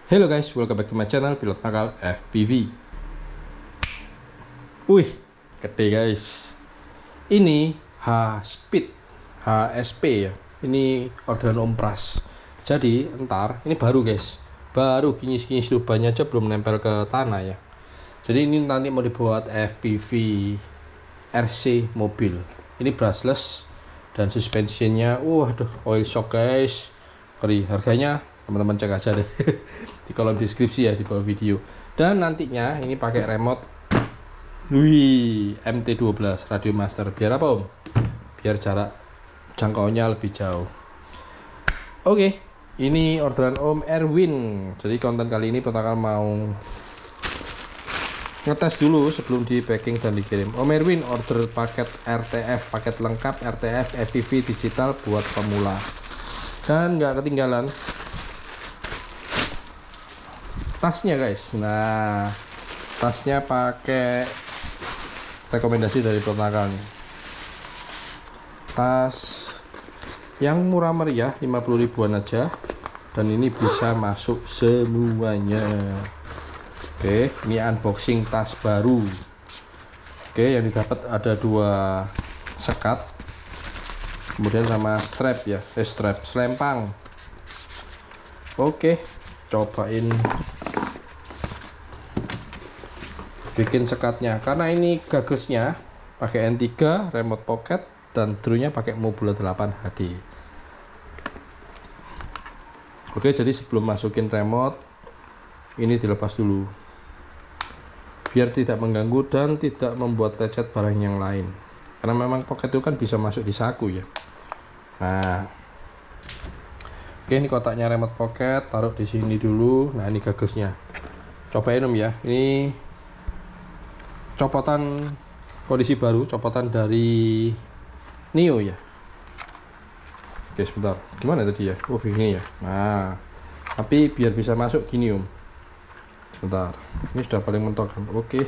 Hello guys, welcome back to my channel Pilot Nakal FPV. Wih, gede guys. Ini H-Speed, HSP ya. Ini orderan Om Pras. Jadi entar ini baru guys, baru kinyis-kinyis lubangnya aja belum nempel ke tanah ya. Jadi ini nanti mau dibuat FPV RC mobil. Ini brushless dan suspensinya, waduh, oil shock guys. Keri, harganya teman-teman cek aja deh di kolom deskripsi ya, di bawah video. Dan nantinya ini pakai remote MT12 Radio Master. Biar apa om? Biar jarak jangkauannya lebih jauh. Oke, ini orderan Om Erwin. Jadi konten kali ini pertama mau ngetes dulu sebelum di packing dan dikirim. Om Erwin order paket RTF, paket lengkap RTF FPV digital buat pemula. Dan nggak ketinggalan tasnya guys. Nah, tasnya pakai rekomendasi dari Protokol nih. Tas yang murah meriah 50 ribuan aja, dan ini bisa masuk semuanya. Oke, ini unboxing tas baru. Oke, yang didapat ada 2 sekat, kemudian sama strap ya, strap selempang. Oke, cobain bikin sekatnya. Karena ini gagasnya pakai N3 remote pocket dan drone-nya pakai Mobula 8 HD. Oke, jadi sebelum masukin remote ini dilepas dulu biar tidak mengganggu dan tidak membuat lecet barang yang lain, karena memang pocket itu kan bisa masuk di saku ya. Nah, oke, ini kotaknya remote pocket, taruh di sini dulu. Nah, ini gagasnya, cobain om ya. Ini copotan kondisi baru, copotan dari Neo ya. Oke, sebentar, gimana tadi ya? Oh, ini ya. Nah, tapi biar bisa masuk gini om, sebentar, ini sudah paling mentok kan. Oke,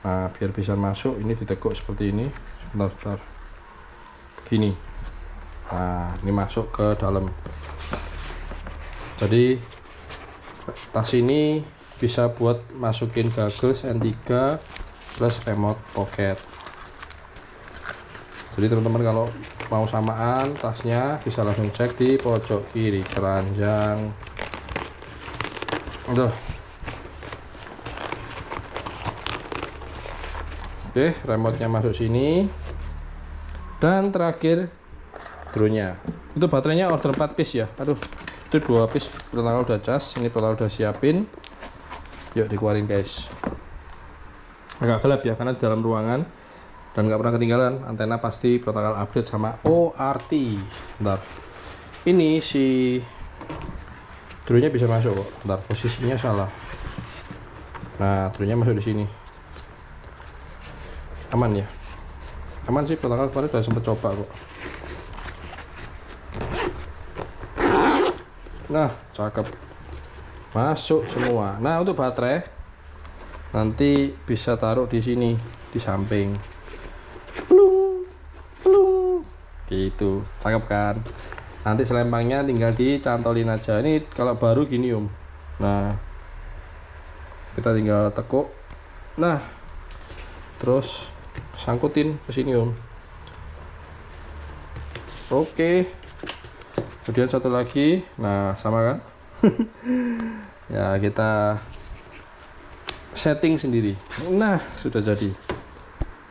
nah biar bisa masuk ini ditekuk seperti ini. Sebentar, gini. Nah, ini masuk ke dalam. Jadi tas ini bisa buat masukin goggles N3 plus remote pocket. Jadi teman-teman kalau mau samaan tasnya bisa langsung cek di pojok kiri keranjang. Udah. Oke, remote-nya masuk sini. Dan terakhir drone-nya. Itu baterainya order 4 piece ya. Aduh, itu 2 piece pertama udah cas, ini pertama udah siapin. Yuk dikeluarin guys. Agak gelap ya karena di dalam ruangan, dan nggak pernah ketinggalan antena pasti protokol update sama ORT. Bentar, ini si drone-nya bisa masuk kok. Bentar, posisinya salah. Nah, drone-nya masuk di sini. Aman ya? Aman sih, protokol kemarin udah sempet coba kok. Nah, cakep, masuk semua. Nah, untuk baterai nanti bisa taruh di sini di samping. Plung, plung, gitu, cakep kan? Nanti selempangnya tinggal dicantolin aja. Ini kalau baru gini om. Nah, kita tinggal tekuk. Nah, terus sangkutin ke sini om. Oke. Kemudian satu lagi, nah sama kan? Ya, kita setting sendiri. Nah, sudah jadi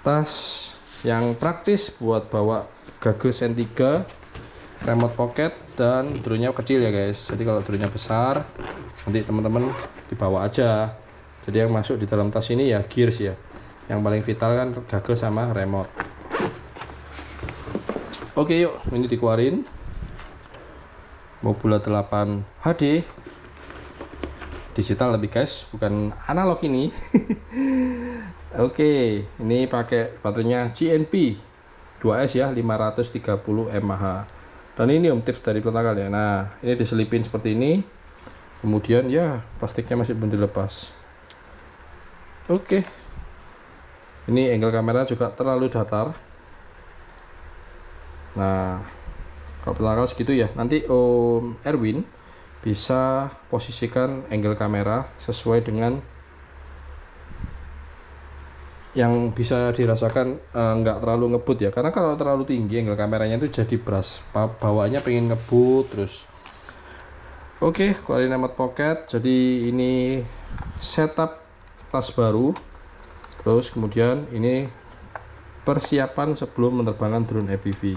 tas yang praktis buat bawa goggles N3, remote pocket, dan drone-nya kecil ya guys. Jadi kalau drone-nya besar nanti teman-teman dibawa aja. Jadi yang masuk di dalam tas ini ya gears ya. Yang paling vital kan goggles sama remote. Oke, yuk ini dikeluarin. Mobula 8 HD digital lebih guys, bukan analog ini. Oke, ini pakai baterainya GNP 2S ya, 530 mAh. Dan ini om tips dari Protokol ya. Nah, ini diselipin seperti ini. Kemudian ya plastiknya masih belum dilepas. Oke, ini angle kamera juga terlalu datar. Nah, kalau Protokol segitu ya. Nanti Om Erwin bisa posisikan angle kamera sesuai dengan yang bisa dirasakan, nggak terlalu ngebut ya, karena kalau terlalu tinggi angle kameranya itu jadi beras bawaannya pengen ngebut terus. Oke, keluarin remote pocket. Jadi ini setup tas baru, terus kemudian ini persiapan sebelum menerbangkan drone FPV.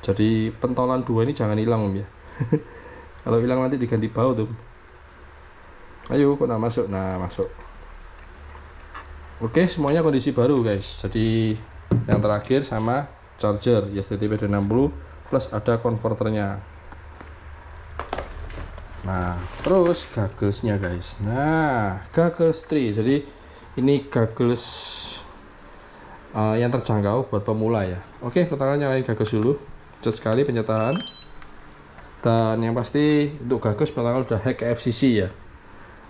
Jadi pentolan 2 ini jangan hilang Om ya. Kalau hilang nanti diganti baut tuh. Ayo, kok masuk? Nah, masuk. Oke, semuanya kondisi baru guys. Jadi yang terakhir sama charger YSTTP 60 plus ada konverternya. Nah, terus gogglesnya guys. Nah, goggles 3. Jadi ini goggles yang terjangkau buat pemula ya. Oke, pertama nyalain goggles dulu. Cepat sekali pencetaan. Dan yang pasti untuk goggles pertama udah hack FCC ya.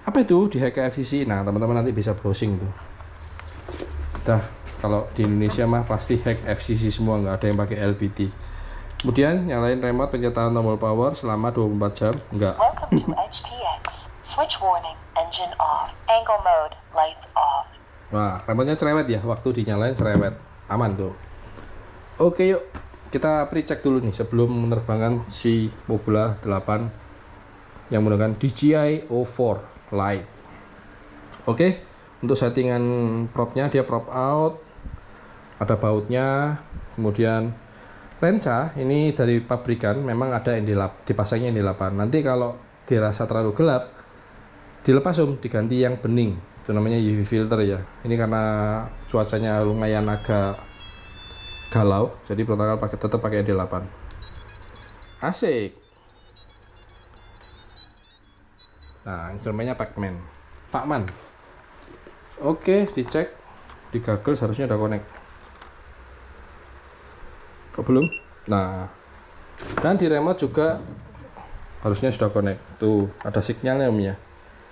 Apa itu di hack FCC? Nah, teman-teman nanti bisa browsing tuh. Dah, kalau di Indonesia mah pasti hack FCC semua, nggak ada yang pakai LBT. Kemudian nyalain remote pencetaan tombol power selama 24 jam. Enggak. Welcome to HTX. Switch warning, engine off. Angle mode, lights off. Nah, remote-nya cerewet ya, waktu dinyalain cerewet. Aman tuh. Oke, yuk. Kita pre-check dulu nih sebelum menerbangkan si Mobula 8 yang menggunakan DJI O4 Lite. Oke, untuk settingan propnya dia prop out, ada bautnya, kemudian lensa ini dari pabrikan memang ada ND8, dipasangnya ND8. Nanti kalau dirasa terlalu gelap, dilepas diganti yang bening, itu namanya UV filter ya. Ini karena cuacanya lumayan agak galau, jadi protokol tetap pakai ND8. Asik. Nah, instrumennya Pacman. Oke, dicek di goggles harusnya udah connect. Kok belum? Nah, dan di remote juga harusnya sudah connect. Tuh, ada sinyalnya Om ya.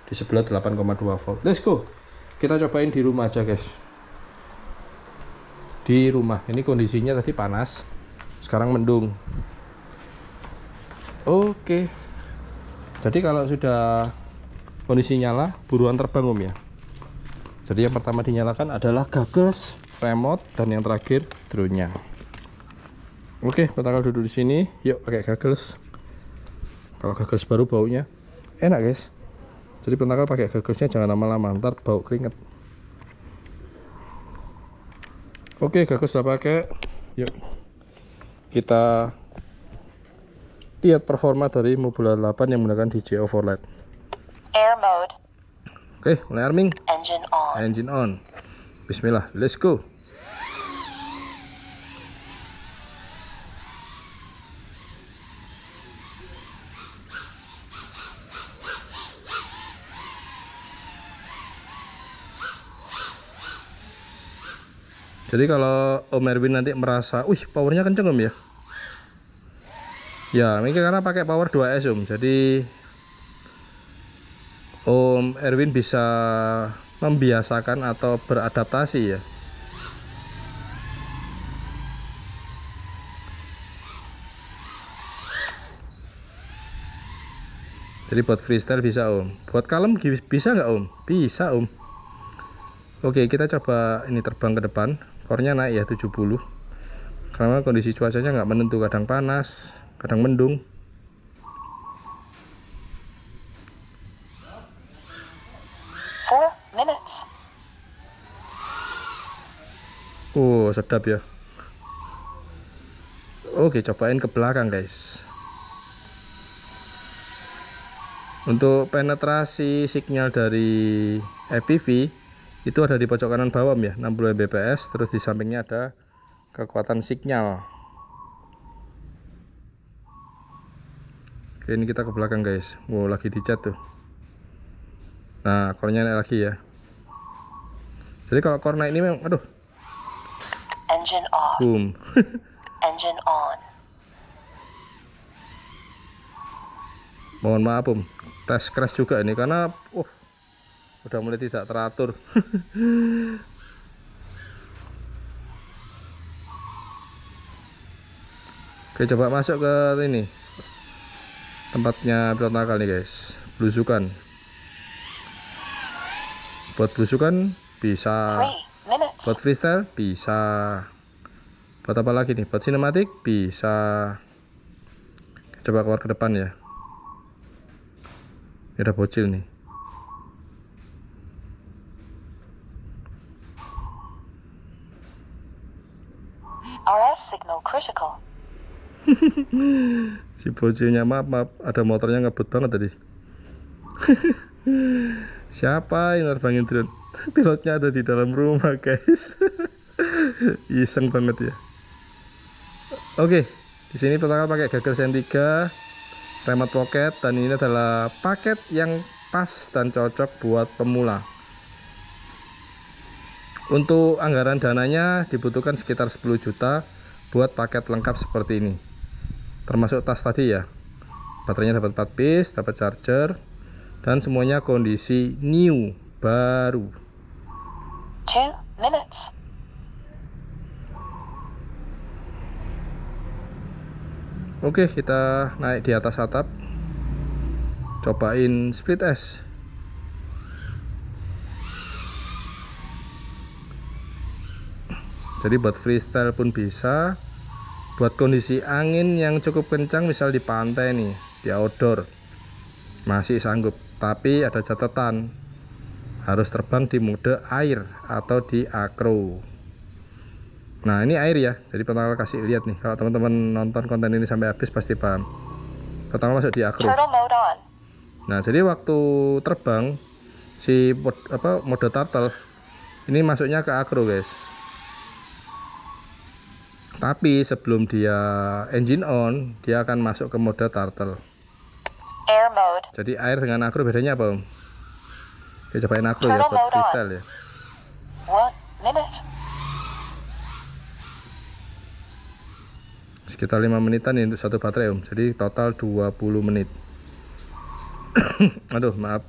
Di sebelah 8,2 volt. Let's go. Kita cobain di rumah aja, guys. Di rumah. Ini kondisinya tadi panas. Sekarang mendung. Oke. Jadi kalau sudah kondisi nyala, buruan terbang Om ya. Jadi yang pertama dinyalakan adalah goggles, remote, dan yang terakhir drone-nya. Oke, pertama duduk di sini. Yuk pakai goggles. Kalau goggles baru baunya enak guys. Jadi pertama pakai gogglesnya jangan lama-lama, ntar bau keringet. Oke, goggles sudah pakai. Yuk kita lihat performa dari Mobula 8 yang menggunakan DJI O4 Lite. Air mode. Oke, mulai arming. Engine on. Engine on. Bismillah, let's go. Jadi kalau Om Erwin nanti merasa, wih powernya kenceng Om ya. Ya, ini karena pakai power 2S Om. Jadi Om Erwin bisa membiasakan atau beradaptasi ya. Jadi buat freestyle bisa Om. Buat kalem bisa nggak Om? Bisa Om. Oke, kita coba ini terbang ke depan. Core-nya naik ya 70. Karena kondisi cuacanya nggak menentu, kadang panas, kadang mendung. Oh, sedap ya. Oke, cobain ke belakang guys. Untuk penetrasi sinyal dari FPV itu ada di pojok kanan bawah ya, 60 Mbps. Terus di sampingnya ada kekuatan sinyal. Oke, ini kita ke belakang guys. Wow, lagi dicat tuh. Nah, core-nya naik lagi ya. Jadi kalau core naik ini memang, aduh. Engine off. Boom. Engine on. Mohon maaf Om, tes crash juga ini karena udah mulai tidak teratur. Oke, coba masuk ke ini. tempatnya pilot nakal nih guys, belusukan. Buat belusukan bisa, 3 minutes. buat freestyle bisa, buat apa lagi nih, buat sinematik bisa. Coba keluar ke depan ya, ini ada bocil nih. RF signal critical. Si bocilnya maaf ada motornya ngebut banget tadi. Siapa yang nerbangin drone? Pilotnya ada di dalam rumah guys. Iseng banget ya. Oke, di sini pertama pakai gagal Sen 3, remote pocket, dan ini adalah paket yang pas dan cocok buat pemula. Untuk anggaran dananya dibutuhkan sekitar 10 juta buat paket lengkap seperti ini. Termasuk tas tadi ya. Baterainya dapat 4 piece, dapat charger, dan semuanya kondisi new, baru. 2 minutes. Oke, kita naik di atas atap. Cobain split S. Jadi buat freestyle pun bisa, buat kondisi angin yang cukup kencang misal di pantai nih, di outdoor masih sanggup, tapi ada catatan, harus terbang di mode air atau di acro. Nah ini air ya, jadi pertama kasih lihat nih, kalau teman-teman nonton konten ini sampai habis pasti paham. Pertama masuk di acro. Turtle mode on. Nah jadi waktu terbang si mode turtle ini masuknya ke acro guys. Tapi sebelum dia engine on, dia akan masuk ke mode turtle. Air mode. Jadi air dengan acro bedanya apa Om? Kita cobain acro ya buat freestyle ya. 1 minute. Sekitar 5 menitan ya untuk satu baterai Om. Jadi total 20 menit. Aduh maaf.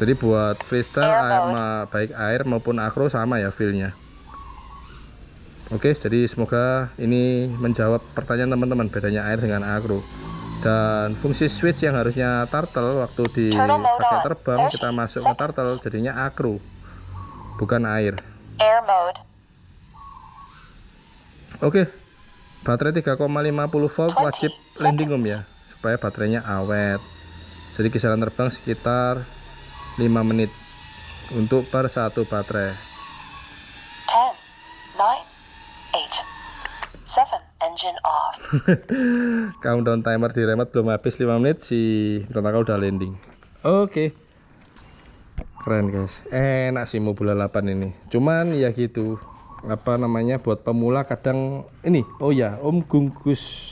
Jadi buat freestyle baik air maupun acro sama ya feelnya. Oke, jadi semoga ini menjawab pertanyaan teman-teman bedanya air dengan acro. Dan fungsi switch yang harusnya turtle waktu dipakai terbang kita masuk ke turtle jadinya acro, bukan air. Air mode. Oke, baterai 3,50 volt wajib landing Om ya, supaya baterainya awet. Jadi kisaran terbang sekitar 5 menit untuk per satu baterai. 10, 9, 8, 7, engine off. Countdown timer di remote belum habis 5 menit, si Rontakal udah landing. Oke. Keren guys, enak sih Mobula 8 ini. Cuman ya gitu, apa namanya, buat pemula kadang ini, oh ya Om Gunggus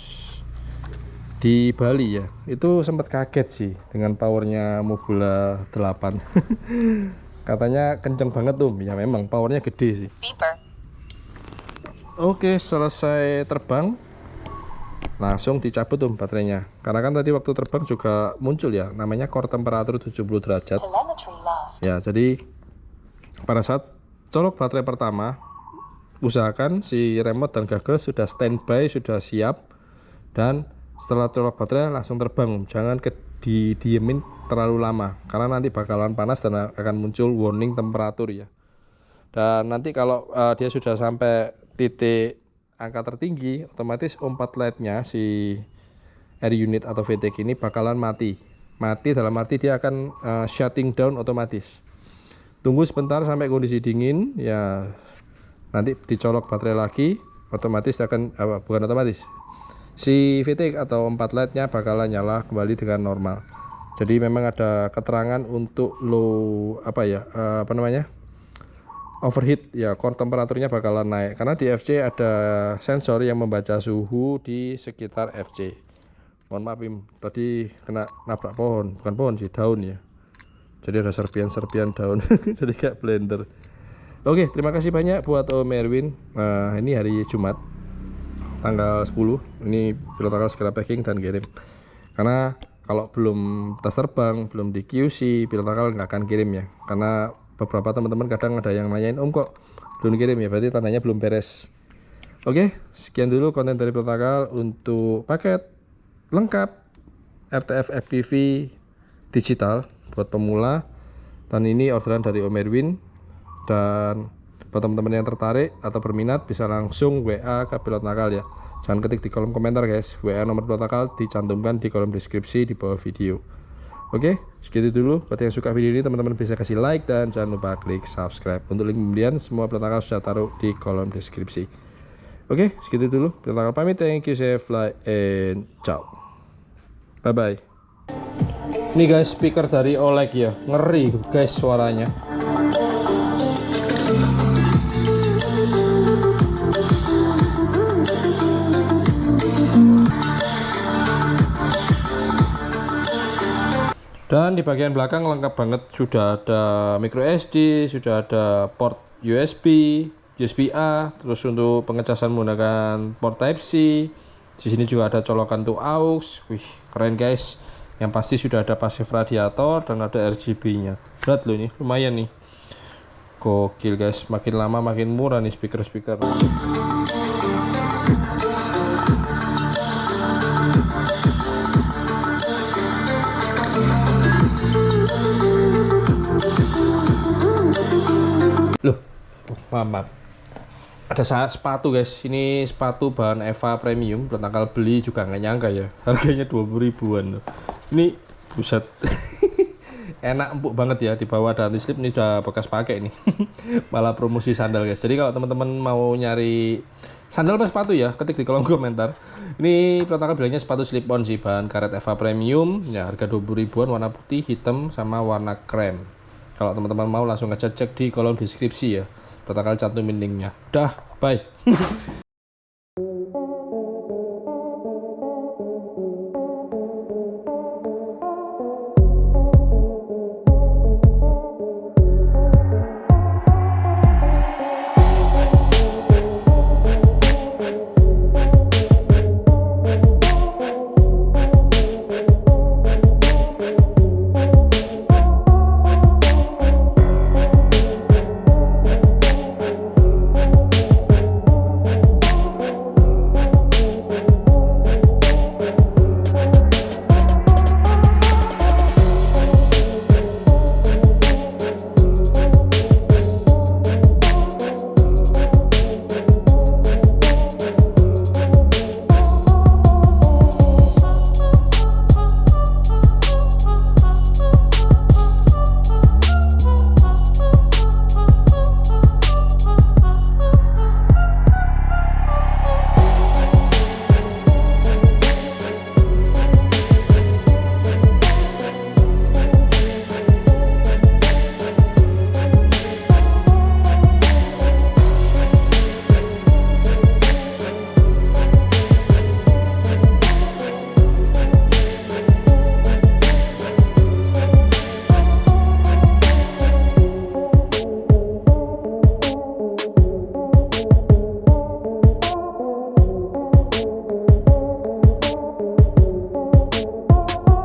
di Bali ya, itu sempat kaget sih dengan powernya Mobula 8. Katanya kenceng banget Om, ya memang powernya gede sih. Beeper. Oke, selesai terbang langsung dicabut Om baterainya, karena kan tadi waktu terbang juga muncul ya namanya core temperatur 70 derajat ya. Jadi pada saat colok baterai pertama, usahakan si remote dan gagal sudah standby, sudah siap, dan setelah colok baterai langsung terbang. Jangan didiemin terlalu lama karena nanti bakalan panas dan akan muncul warning temperatur ya. Dan nanti kalau dia sudah sampai titik angka tertinggi, otomatis on-board light-nya si air unit atau VTG ini bakalan mati dalam arti dia akan shutting down otomatis. Tunggu sebentar sampai kondisi dingin ya, nanti dicolok baterai lagi, otomatis akan bukan otomatis, si VTG atau on-board light-nya bakalan nyala kembali dengan normal. Jadi memang ada keterangan untuk low overheat ya, core temperaturnya bakalan naik karena di FC ada sensor yang membaca suhu di sekitar FC. Mohon maaf Im, tadi kena nabrak pohon, bukan pohon sih, daun ya. Jadi ada serpian daun jadi kayak blender. Oke, terima kasih banyak buat Om Erwin. Ini hari Jumat tanggal 10, ini pilot akal segera packing dan kirim, karena kalau belum tas terbang, belum di QC, pilot akal nggak akan kirim ya, karena beberapa teman-teman kadang ada yang nanyain Om kok belum kirim ya, berarti tandanya belum beres. Oke, sekian dulu konten dari Protokol untuk paket lengkap RTF FPV digital buat pemula. Dan ini orderan dari Om Erwin. Dan buat teman-teman yang tertarik atau berminat bisa langsung WA ke Pilot Nakal ya. Jangan ketik di kolom komentar guys. WA nomor Pilot Nakal dicantumkan di kolom deskripsi di bawah video. Oke, segitu dulu. Buat yang suka video ini teman-teman bisa kasih like dan jangan lupa klik subscribe. Untuk link pembelian semua Pilot Nakal sudah taruh di kolom deskripsi. Oke, segitu dulu. Pilot Nakal pamit. Thank you, save, like, and ciao. Bye bye. Ini guys speaker dari Oleg ya, ngeri guys suaranya. Dan di bagian belakang lengkap banget, sudah ada micro SD, sudah ada port USB, USB A, terus untuk pengecasan menggunakan port Type C. Di sini juga ada colokan untuk aux. Wih, keren guys. Yang pasti sudah ada pasif radiator dan ada RGB-nya. Berat loh ini, lumayan nih. Gokil guys, makin lama makin murah nih speaker-speaker. Loh, maaf. Ada sepatu guys, ini sepatu bahan Eva Premium, Protokol beli juga nggak nyangka ya, harganya 20 ribuan loh. Ini buset, enak empuk banget ya, di bawah ada anti slip, ini udah bekas pakai nih. Malah promosi sandal guys. Jadi kalau teman-teman mau nyari sandal apa sepatu ya, ketik di kolom komentar. Ini Protokol bilangnya sepatu slip on sih, bahan karet Eva Premium, ya harga 20 ribuan, warna putih, hitam, sama warna krem. Kalau teman-teman mau langsung aja cek di kolom deskripsi ya. Protokol cantumin linknya. Dah, bye.